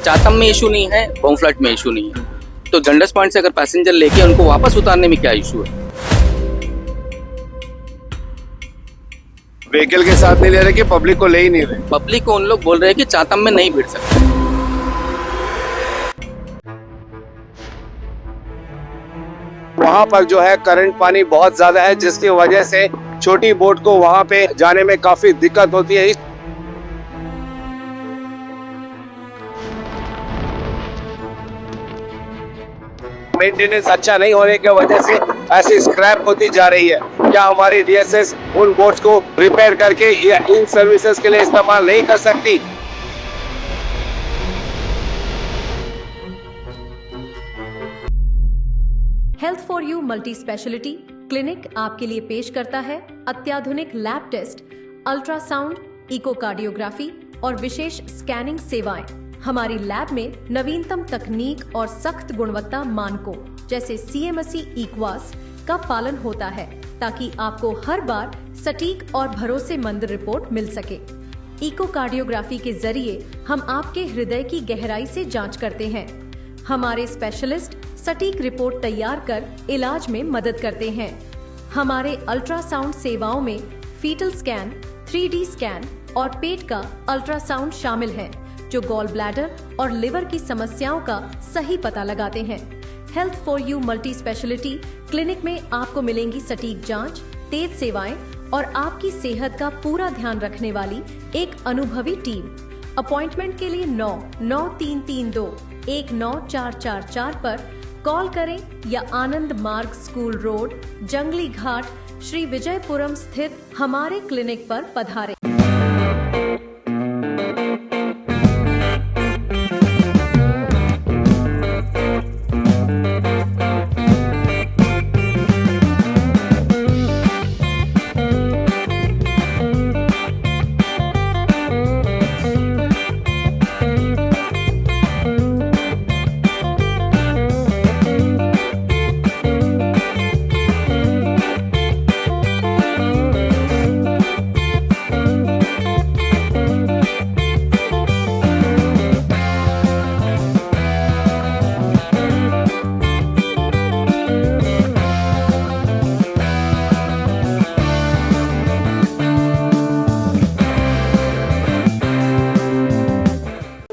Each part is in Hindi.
चातम में इशू नहीं है, बमफ्लैट में इशू नहीं है, तो डंडस पॉइंट से अगर पैसेंजर लेके उनको वापस उतारने में क्या इशू है? व्हीकल के साथ नहीं ले रहे कि पब्लिक को ले ही नहीं रहे? पब्लिक को उन लोग बोल रहे हैं कि चातम में नहीं भिड़ सकते। वहाँ पर जो है करंट पानी बहुत ज्यादा है, जिसकी वजह से छोटी बोट को वहाँ पे जाने में काफी दिक्कत होती है। मेंटेनेंस अच्छा नहीं होने की वजह से ऐसी स्क्रैप होती जा रही है। क्या हमारी डीएसएस उन बोट्स को रिपेयर करके या इन सर्विसेज के लिए इस्तेमाल नहीं कर सकती? Health for you multi speciality clinic आपके लिए पेश करता है अत्याधुनिक लैब टेस्ट, अल्ट्रासाउंड, इकोकार्डियोग्राफी और विशेष स्कैनिंग सेवाएं। हमारी लैब में नवीनतम तकनीक और सख्त गुणवत्ता मानकों जैसे CMSE इक्वास का पालन होता है, ताकि आपको हर बार सटीक और भरोसेमंद रिपोर्ट मिल सके। इकोकार्डियोग्राफी के जरिए हम आपके हृदय की गहराई से जांच करते हैं। हमारे स्पेशलिस्ट सटीक रिपोर्ट तैयार कर इलाज में मदद करते हैं। हमारे अल्ट्रासाउंड सेवाओं में फीटल स्कैन, 3D स्कैन और पेट का अल्ट्रासाउंड शामिल है, जो गॉल ब्लैडर और लिवर की समस्याओं का सही पता लगाते हैं। Health for you multi speciality clinic में आपको मिलेंगी सटीक जांच, तेज सेवाएं और आपकी सेहत का पूरा ध्यान रखने वाली एक अनुभवी टीम। अपॉइंटमेंट के लिए 99332-19444 पर कॉल करें या आनंद मार्ग स्कूल रोड, जंगली घाट, श्री विजयपुरम स्थित हमारे क्लिनिक पर पधारें।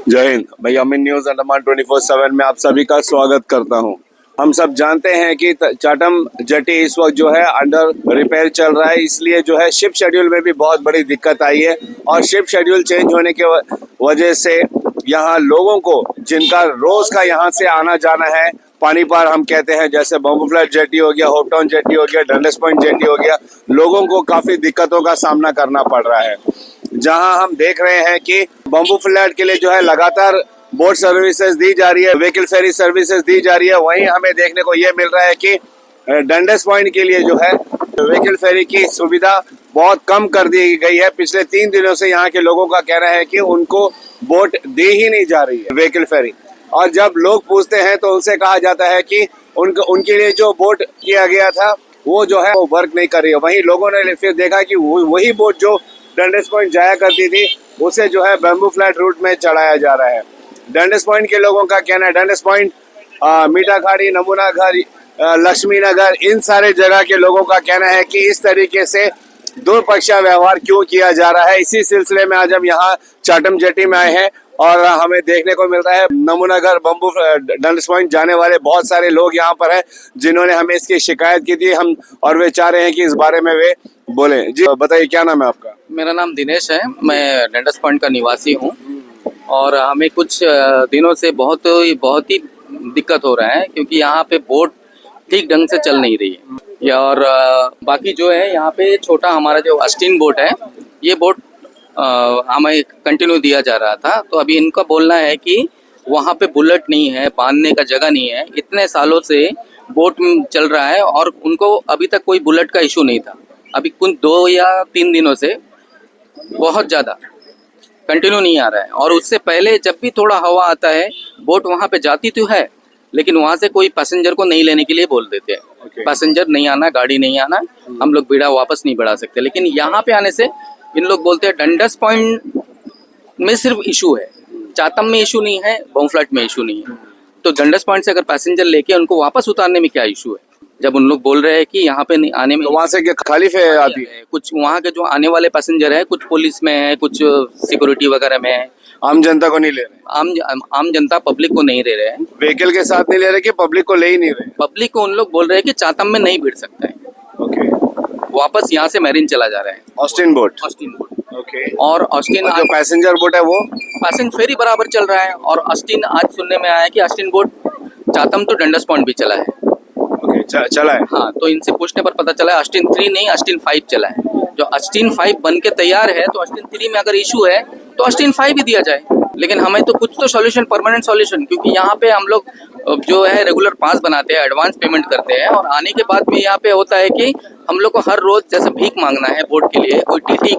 जय हिंद। मैं अमीन न्यूज अंडमान 24/7 में आप सभी का स्वागत करता हूं। हम सब जानते हैं कि चाटम जेटी इस वक्त जो है अंडर रिपेयर चल रहा है, इसलिए जो है शिप शेड्यूल में भी बहुत बड़ी दिक्कत आई है। और शिप शेड्यूल चेंज होने के वजह से यहाँ लोगों को, जिनका रोज का यहाँ से आना जाना है, पानी पार हम कहते हैं, जैसे बम्बूफ्लैट जेटी हो गया, होप टाउन जेटी हो गया, डंडस पॉइंट जेटी हो गया, लोगों को काफी दिक्कतों का सामना करना पड़ रहा है। जहां हम देख रहे हैं कि बम्बूफ्लैट के लिए जो है लगातार बोट सर्विसेज दी जा रही है, व्हीकल फेरी सर्विसेज दी जा रही है, वहीं हमें देखने को ये मिल रहा है कि डंडस पॉइंट के लिए जो है व्हीकल फेरी की सुविधा बहुत कम कर दी गई है। पिछले 3 दिनों से यहाँ के लोगों का कहना है कि उनको बोट दी ही नहीं जा रही है व्हीकल फेरी। और जब लोग पूछते हैं तो उनसे कहा जाता है कि उनके लिए जो बोट किया गया था वो जो है वो वर्क नहीं कर रही है। वहीं लोगों ने फिर देखा कि वही बोट जो डंडस पॉइंट जाया करती थी उसे जो है बम्बूफ्लैट रूट में चढ़ाया जा रहा है। डंडस पॉइंट के लोगों का कहना है, डंडस पॉइंट, मीठा खाड़ी, नमूना घर, लक्ष्मी नगर, इन सारे जगह के लोगों का कहना है कि इस तरीके से दुर्पक्षा व्यवहार क्यों किया जा रहा है। इसी सिलसिले में आज हम यहाँ चाटम जेटी में आए हैं और हमें देखने को मिल रहा है नमूना घर, बम्बू डंडस पॉइंट जाने वाले बहुत सारे लोग यहाँ पर हैं, जिन्होंने हमें इसकी शिकायत की थी। हम और वे चाह रहे हैं कि इस बारे में वे बोले। जी बताइए, क्या नाम है आपका? मेरा नाम दिनेश है, मैं डंडस पॉइंट का निवासी हूँ और हमें कुछ दिनों से बहुत ही दिक्कत हो रहा है, क्योंकि यहाँ पे बोट ठीक ढंग से चल नहीं रही है। और बाकी जो है यहाँ पे छोटा हमारा जो अस्टीन बोट है, ये बोट हमें कंटिन्यू दिया जा रहा था। तो अभी इनका बोलना है कि वहाँ पे बुलेट नहीं है, बांधने का जगह नहीं है। इतने सालों से बोट चल रहा है और उनको अभी तक कोई बुलेट का इशू नहीं था। अभी कुछ 2 या 3 दिनों से बहुत ज़्यादा कंटिन्यू नहीं आ रहा है। और उससे पहले जब भी थोड़ा हवा आता है, बोट वहाँ पे जाती तो है, लेकिन वहाँ से कोई पैसेंजर को नहीं लेने के लिए बोल देते हैं। पैसेंजर नहीं आना, गाड़ी नहीं आना, हम लोग बीड़ा वापस नहीं बढ़ा सकते। लेकिन यहाँ पे आने से इन लोग बोलते हैं डंडस पॉइंट में सिर्फ इशू है, चातम में इशू नहीं है, बॉम्फ्लैट में इशू नहीं है, तो डंडस पॉइंट से अगर पैसेंजर लेके उनको वापस उतारने में क्या इशू है? जब उन लोग बोल रहे हैं कि यहाँ पे नहीं आने में, तो वहाँ से क्या खाली फे आती है? कुछ वहाँ के जो आने वाले पैसेंजर है, कुछ पुलिस में है, कुछ सिक्योरिटी वगैरह में है, आम जनता को नहीं ले रहे? आम जनता पब्लिक को नहीं दे रहे हैं। व्हीकल के साथ नहीं ले रहे कि पब्लिक को ले ही नहीं रहे? पब्लिक को उन लोग बोल रहे हैं कि चातम में नहीं भिड़ सकता है, ओके। वापस यहाँ से मैरिन चला जा रहा है, Austin boat? Austin boat. Okay. और ऑस्टिन जो पैसेंजर बोट है वो? पैसेंजर फेरी बराबर चल रहा है, और ऑस्टिन आज सुनने में आया है कि ऑस्टिन बोट चातम तो डंडस पॉइंट भी चला है। ओके, चला है। हाँ, तो इनसे पूछने पर पता चला है ऑस्टिन 3 नहीं, ऑस्टिन 5 चला है। जो ऑस्टिन 5 बन के तैयार है, तो ऑस्टिन 3 में अगर इशू है तो ऑस्टिन 5 ही दिया जाए। लेकिन हमें तो कुछ तो सॉल्यूशन, परमानेंट सॉल्यूशन, क्योंकि यहाँ पे हम लोग जो है रेगुलर पास बनाते हैं, एडवांस पेमेंट करते हैं, और आने के बाद भी यहाँ पे होता है कि हम लोग को हर रोज जैसे भीख मांगना है बोट के लिए, कोई टीटी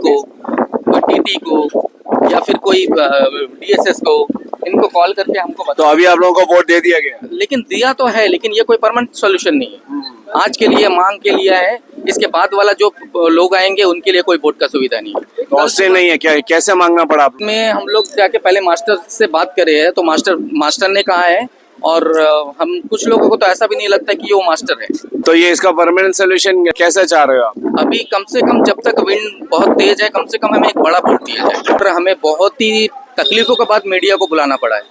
को या फिर कोई डीएसएस को, इनको कॉल करके हमको तो बता। अभी आप लोगों को वोट दे दिया गया? लेकिन दिया तो है, लेकिन ये कोई परमानेंट सॉल्यूशन नहीं है। आज के लिए मांग के लिए है, इसके बाद वाला जो लोग आएंगे उनके लिए कोई बोट का सुविधा नहीं है। तो ऑस्टिन नहीं है क्या? कैसे मांगना पड़ा आपको? में हम लोग जाके पहले मास्टर से बात करे हैं, तो मास्टर ने कहा है, और हम कुछ लोगों को तो ऐसा भी नहीं लगता कि वो मास्टर है। तो ये इसका परमानेंट सोल्यूशन कैसे चाह रहे हो आप? अभी कम से कम जब तक विंड बहुत तेज है, कम से कम हमें एक बड़ा बोट दिया जाए। और हमें बहुत ही तकलीफों के बाद मीडिया को बुलाना पड़ा है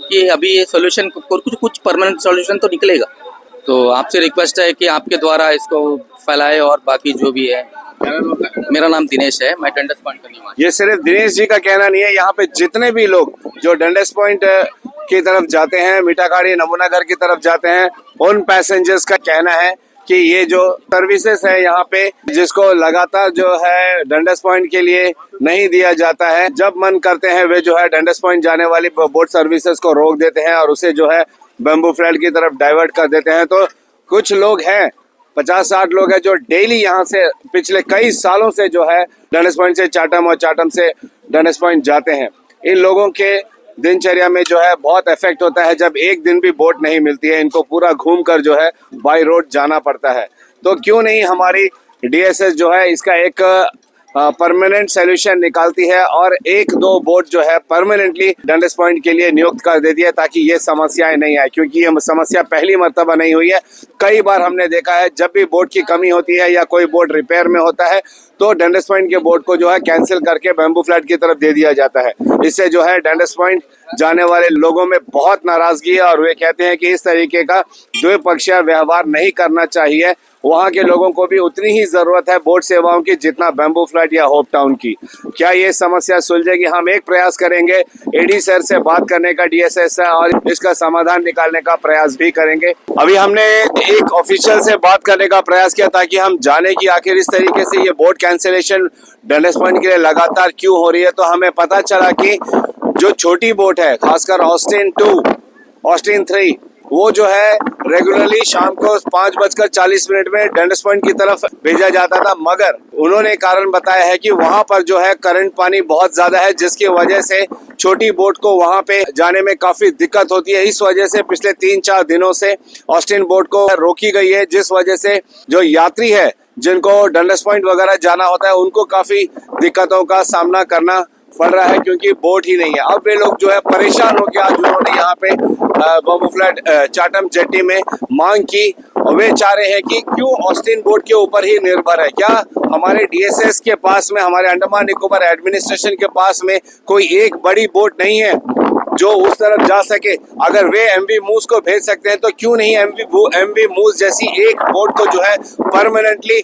कि अभी ये सोल्यूशन, कुछ परमानेंट सोल्यूशन तो निकलेगा। तो आपसे रिक्वेस्ट है कि आपके द्वारा इसको फैलाए, और बाकी जो भी है। मेरा नाम दिनेश है, मैं डंडस पॉइंट का निवासी। ये सिर्फ दिनेश जी का कहना नहीं है, यहाँ पे जितने भी लोग जो डंडस पॉइंट की तरफ जाते हैं, मीठाखाड़ी नमूनाघर की तरफ जाते हैं, उन पैसेंजर्स का कहना है कि ये जो सर्विसेज है यहाँ पे, जिसको लगातार जो है डंडस पॉइंट के लिए नहीं दिया जाता है, जब मन करते हैं वे जो है डंडस पॉइंट जाने वाली बोट सर्विसेज को रोक देते हैं और उसे जो है बैम्बू फ्लैट की तरफ डाइवर्ट कर देते हैं। तो कुछ लोग हैं, 50-60 लोग हैं, जो डेली यहाँ से पिछले कई सालों से जो है डंडस पॉइंट से चाटम और चाटम से डंडस पॉइंट जाते हैं। इन लोगों के दिनचर्या में जो है बहुत इफेक्ट होता है जब एक दिन भी बोट नहीं मिलती है। इनको पूरा घूम कर जो है बाई रोड जाना पड़ता है। तो क्यों नहीं हमारी डीएसएस जो है इसका एक परमानेंट सोल्यूशन निकालती है और 1-2 बोट जो है परमानेंटली डंडस पॉइंट के लिए नियुक्त कर देती है, ताकि ये समस्याएं नहीं आए। क्योंकि ये समस्या पहली मर्तबा नहीं हुई है, कई बार हमने देखा है जब भी बोट की कमी होती है या कोई बोट रिपेयर में होता है तो डंडस पॉइंट के बोट को जो है कैंसिल करके बैम्बू फ्लैट की तरफ दे दिया जाता है। इससे जो है डंडस पॉइंट जाने वाले लोगों में बहुत नाराजगी है और वे कहते हैं कि इस तरीके का द्विपक्षीय व्यवहार नहीं करना चाहिए। वहाँ के लोगों को भी उतनी ही जरूरत है बोट सेवाओं की जितना बैम्बू फ्लैट या होप टाउन की। क्या ये समस्या सुलझेगी? हम एक प्रयास करेंगे एडी सर से बात करने का, डीएसएस से, और इसका समाधान निकालने का प्रयास भी करेंगे। अभी हमने एक ऑफिशियल से बात करने का प्रयास किया ताकि हम जाने की आखिर इस तरीके से ये बोट कैंसिलेशन डंडस पॉइंट के लिए लगातार क्यों हो रही है। तो हमें पता चला कि जो छोटी बोट है, खासकर ऑस्टिन 2, ऑस्टिन 3, वो जो है रेगुलरली शाम को 5:40 में डंडस पॉइंट की तरफ भेजा जाता था, मगर उन्होंने कारण बताया है कि वहां पर जो है करंट पानी बहुत ज्यादा है, जिसकी वजह से छोटी बोट को वहां पे जाने में काफी दिक्कत होती है। इस वजह से पिछले 3-4 दिनों से ऑस्टिन बोट को रोकी गई है, जिस वजह से जो यात्री है जिनको डंडस पॉइंट वगैरह जाना होता है उनको काफी दिक्कतों का सामना करना पड़ रहा है, क्योंकि बोट ही नहीं है। अब वे लोग जो है परेशान हो गया, उन्होंने यहाँ पे बैम्बू फ्लैट चाटम जेटी में मांग की और वे चाह रहे हैं कि क्यों ऑस्टिन बोट के ऊपर ही निर्भर है। क्या हमारे डीएसएस के पास में, हमारे अंडमान निकोबार एडमिनिस्ट्रेशन के पास में कोई एक बड़ी बोट नहीं है जो उस तरफ जा सके? अगर वे एमवी मूस को भेज सकते हैं तो क्यों नहीं एमवी मूस जैसी एक बोट को जो है परमानेंटली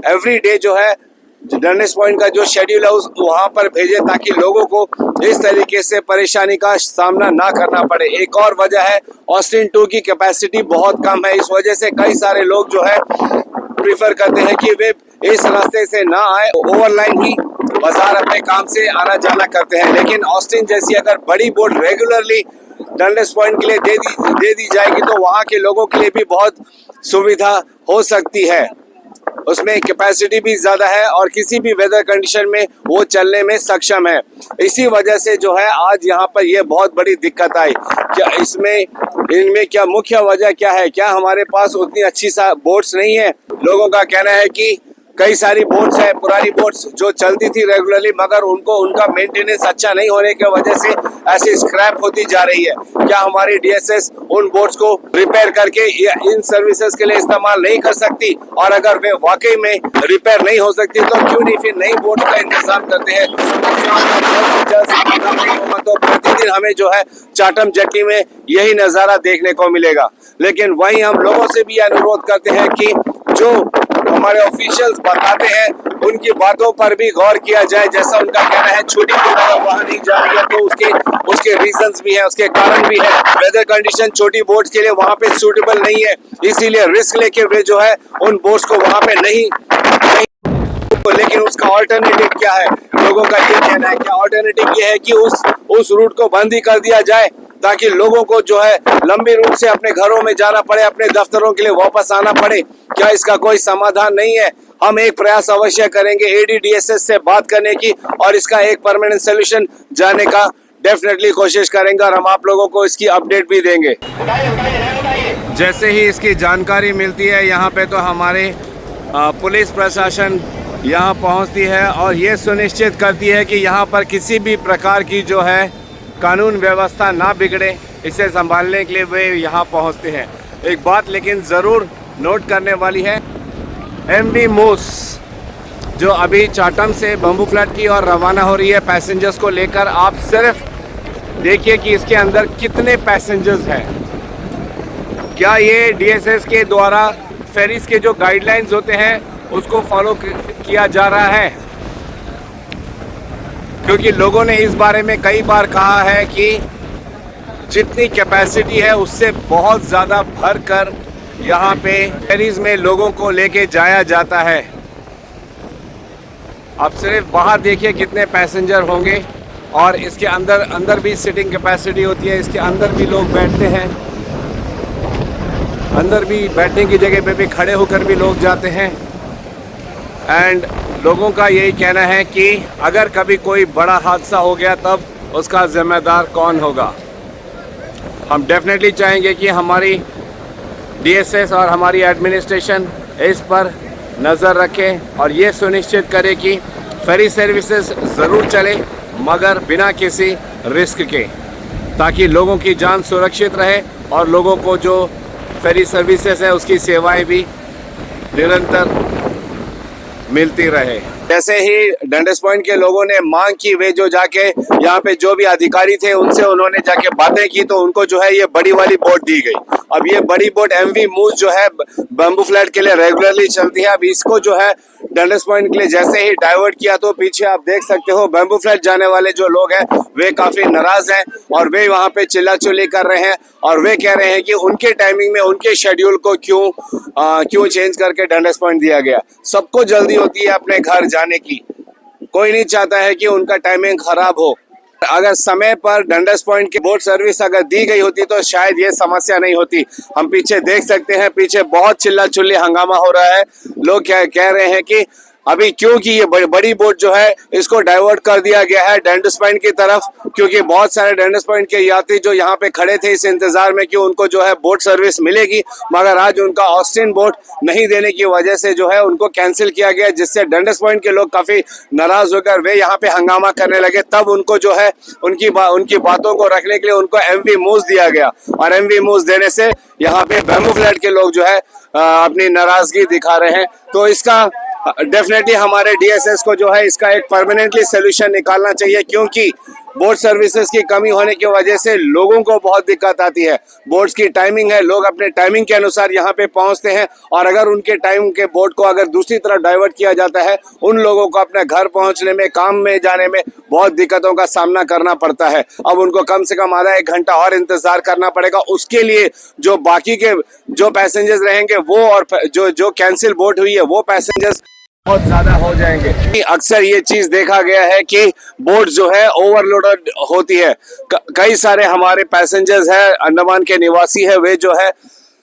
एवरी डे जो है डंडस पॉइंट का जो शेड्यूल है उस वहां पर भेजे, ताकि लोगों को इस तरीके से परेशानी का सामना ना करना पड़े। एक और वजह है ऑस्टिन 2 की कैपेसिटी बहुत कम है, इस वजह से कई सारे लोग जो है प्रीफर करते हैं कि वे इस रास्ते से ना आए, ओवरलाइन ही बाजार अपने काम से आना जाना करते हैं। लेकिन ऑस्टिन जैसी अगर बड़ी बोट रेगुलरली डंडस पॉइंट के लिए दे दी जाएगी तो वहां के लोगों के लिए भी बहुत सुविधा हो सकती है। उसमें कैपेसिटी भी ज्यादा है और किसी भी वेदर कंडीशन में वो चलने में सक्षम है। इसी वजह से जो है आज यहाँ पर ये बहुत बड़ी दिक्कत आई। क्या इनमें क्या मुख्य वजह क्या है? क्या हमारे पास उतनी अच्छी सा बोट्स नहीं है? लोगों का कहना है कि कई सारी बोट्स है, पुरानी बोट्स जो चलती थी रेगुलरली, मगर उनका मेंटेनेंस अच्छा नहीं होने की वजह से ऐसी स्क्रैप होती जा रही है। क्या हमारी डीएसएस उन बोट्स को रिपेयर करके इन सर्विसेज के लिए इस्तेमाल नहीं कर सकती? और अगर वे वाकई में रिपेयर नहीं हो सकती तो क्यों नहीं फिर नई बोट्स का इंतजाम करते हैं? तो प्रतिदिन हमें जो है चाटम जेट्टी में यही नजारा देखने को मिलेगा। लेकिन वहीं हम लोगों से भी अनुरोध करते हैं कि जो हमारे ऑफिशियल्स बताते हैं उनकी बातों पर भी गौर किया जाए। जैसा उनका कहना है छोटी बोट अगर वहां नहीं जा रही है तो उसके रीजंस भी हैं, उसके कारण भी है। वेदर कंडीशन छोटी बोट्स के लिए वहां पे सूटेबल नहीं है, इसीलिए रिस्क लेके वे जो है उन बोट्स को वहां पे नहीं। लेकिन उसका ऑल्टरनेटिव क्या है? लोगों का ये कहना है कि ऑल्टरनेटिव ये है कि उस रूट को बंद ही कर दिया जाए ताकि लोगों को जो है लंबी रूट से अपने घरों में जाना पड़े, अपने दफ्तरों के लिए वापस आना पड़े। क्या इसका कोई समाधान नहीं है? हम एक प्रयास अवश्य करेंगे एडीडीएसएस से बात करने की और इसका एक परमानेंट सोल्यूशन जाने का डेफिनेटली कोशिश करेंगे और हम आप लोगों को इसकी अपडेट भी देंगे। जैसे ही इसकी जानकारी मिलती है यहाँ पे तो हमारे पुलिस प्रशासन यहाँ पहुँचती है और ये सुनिश्चित करती है कि यहाँ पर किसी भी प्रकार की जो है कानून व्यवस्था ना बिगड़े, इसे संभालने के लिए वे यहाँ पहुँचते हैं। एक बात लेकिन ज़रूर नोट करने वाली है, एमवी मूस जो अभी चाटम से बम्बू फ्लैट की और रवाना हो रही है पैसेंजर्स को लेकर, आप सिर्फ देखिए कि इसके अंदर कितने पैसेंजर्स हैं। क्या ये डीएसएस के द्वारा फेरीज के जो गाइडलाइंस होते हैं उसको फॉलो किया जा रहा है? क्योंकि लोगों ने इस बारे में कई बार कहा है कि जितनी कैपेसिटी है उससे बहुत ज़्यादा भर कर यहाँ पे फेरीज में लोगों को लेके जाया जाता है। अब सिर्फ बाहर देखिए कितने पैसेंजर होंगे और इसके अंदर भी सिटिंग कैपेसिटी होती है, इसके अंदर भी लोग बैठते हैं, अंदर भी बैठने की जगह पे भी खड़े होकर भी लोग जाते हैं। एंड लोगों का यही कहना है कि अगर कभी कोई बड़ा हादसा हो गया तब उसका जिम्मेदार कौन होगा? हम डेफिनेटली चाहेंगे कि हमारी डीएसएस और हमारी एडमिनिस्ट्रेशन इस पर नज़र रखे और ये सुनिश्चित करे कि फेरी सर्विसेज ज़रूर चले मगर बिना किसी रिस्क के, ताकि लोगों की जान सुरक्षित रहे और लोगों को जो फेरी सर्विसेज है उसकी सेवाएं भी निरंतर मिलती रहे। जैसे ही डंडस पॉइंट के लोगों ने मांग की, वे जो जाके यहाँ पे जो भी अधिकारी थे उनसे उन्होंने जाके बातें की तो उनको जो है ये बड़ी वाली बोट दी गई। अब ये बड़ी बोट एमवी मूस जो है बम्बू फ्लैट के लिए रेगुलरली चलती है। अब इसको जो है डंडस पॉइंट के लिए जैसे ही डाइवर्ट किया तो पीछे आप देख सकते हो बम्बू फ्लैट जाने वाले जो लोग हैं वे काफी नाराज हैं और वे वहाँ पे चिल्लाचिल्ली कर रहे हैं और वे कह रहे हैं कि उनके टाइमिंग में उनके शेड्यूल को क्यों चेंज करके डंडस पॉइंट दिया गया। सबको जल्दी होती है अपने घर जाने की, कोई नहीं चाहता है कि उनका टाइमिंग खराब हो। अगर समय पर डंडस पॉइंट की बोट सर्विस अगर दी गई होती तो शायद ये समस्या नहीं होती। हम पीछे देख सकते हैं, पीछे बहुत चिल्ला चिल्ली हंगामा हो रहा है। लोग कह रहे हैं कि अभी क्योंकि ये बड़ी बोट जो है इसको डाइवर्ट कर दिया गया है डंडस पॉइंट की तरफ, क्योंकि बहुत सारे डंडस पॉइंट के यात्री जो यहाँ पे खड़े थे इस इंतजार में कि उनको जो है बोट सर्विस मिलेगी, मगर आज उनका ऑस्टिन बोट नहीं देने की वजह से जो है उनको कैंसिल किया गया, जिससे डंडस पॉइंट के लोग काफी नाराज होकर वे यहाँ पे हंगामा करने लगे। तब उनको जो है उनकी बातों को रखने के लिए उनको एमवी मूस दिया गया और एमवी मूस देने से यहाँ पे बम्बू फ्लैट के लोग जो है अपनी नाराजगी दिखा रहे हैं। तो इसका डेफिनेटली हमारे डीएसएस को जो है इसका एक परमानेंटली सोल्यूशन निकालना चाहिए, क्योंकि बोट सर्विसेज की कमी होने की वजह से लोगों को बहुत दिक्कत आती है। बोट्स की टाइमिंग है, लोग अपने टाइमिंग के अनुसार यहाँ पे पहुँचते हैं और अगर उनके टाइम के बोट को अगर दूसरी तरफ डाइवर्ट किया जाता है उन लोगों को अपने घर पहुँचने में, काम में जाने में बहुत दिक्कतों का सामना करना पड़ता है। अब उनको कम से कम आधा एक घंटा और इंतजार करना पड़ेगा। उसके लिए जो बाकी के जो पैसेंजर्स रहेंगे वो और जो कैंसिल बोट हुई है वो पैसेंजर्स बहुत ज्यादा हो जाएंगे। अक्सर ये चीज देखा गया है कि बोट जो है ओवरलोडेड होती है। कई सारे हमारे पैसेंजर्स हैं, अंडमान के निवासी है, वे जो है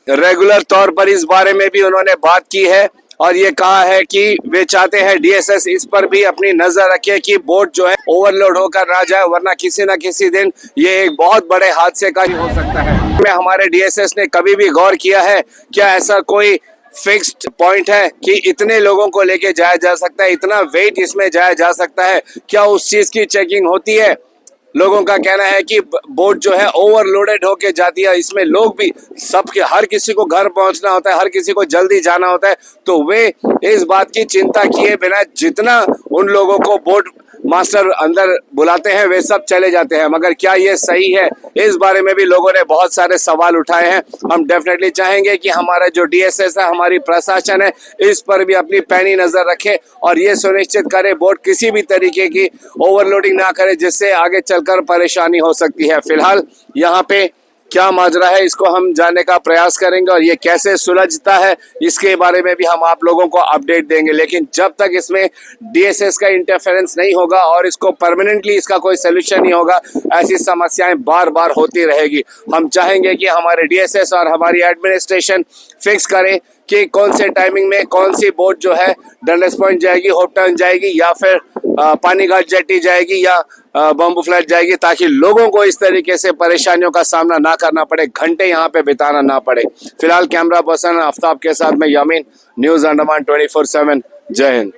रेगुलर तौर पर इस बारे में भी उन्होंने बात की है और ये कहा है कि वे चाहते हैं डीएसएस इस पर भी अपनी नजर रखे कि बोट जो है ओवरलोड होकर ना जाए, वरना किसी न किसी दिन ये एक बहुत बड़े हादसे का ही हो सकता है। हमारे डीएसएस ने कभी भी गौर किया है क्या ऐसा कोई फिक्स्ड पॉइंट है कि इतने लोगों को लेके जाया जा सकता है, इतना वेट इसमें जाया जा सकता है, क्या उस चीज की चेकिंग होती है? लोगों का कहना है कि बोट जो है ओवरलोडेड होके जाती है, इसमें लोग भी सबके हर किसी को घर पहुंचना होता है, हर किसी को जल्दी जाना होता है, तो वे इस बात की चिंता किए बिना जितना उन लोगों को बोट मास्टर अंदर बुलाते हैं वे सब चले जाते हैं। मगर क्या ये सही है, इस बारे में भी लोगों ने बहुत सारे सवाल उठाए हैं। हम डेफिनेटली चाहेंगे कि हमारा जो डीएसएस है, हमारी प्रशासन है, इस पर भी अपनी पैनी नजर रखे और ये सुनिश्चित करे बोट किसी भी तरीके की ओवरलोडिंग ना करे जिससे आगे चलकर परेशानी हो सकती है। फिलहाल यहाँ पे क्या माजरा है इसको हम जानने का प्रयास करेंगे और ये कैसे सुलझता है इसके बारे में भी हम आप लोगों को अपडेट देंगे। लेकिन जब तक इसमें डीएसएस का इंटरफेरेंस नहीं होगा और इसको परमानेंटली इसका कोई सोल्यूशन नहीं होगा, ऐसी समस्याएं बार बार होती रहेगी। हम चाहेंगे कि हमारे डीएसएस और हमारी एडमिनिस्ट्रेशन फिक्स करें कि कौन से टाइमिंग में कौन सी बोट जो है डंडस पॉइंट जाएगी, होप टाउन जाएगी या फिर पानीघाट जेटी जाएगी या बम्बू फ्लैट जाएगी, ताकि लोगों को इस तरीके से परेशानियों का सामना ना करना पड़े, घंटे यहाँ पे बिताना ना पड़े। फिलहाल कैमरा पर्सन आफ्ताब के साथ मैं यामीन, न्यूज अंडमान 24/7। जय हिंद।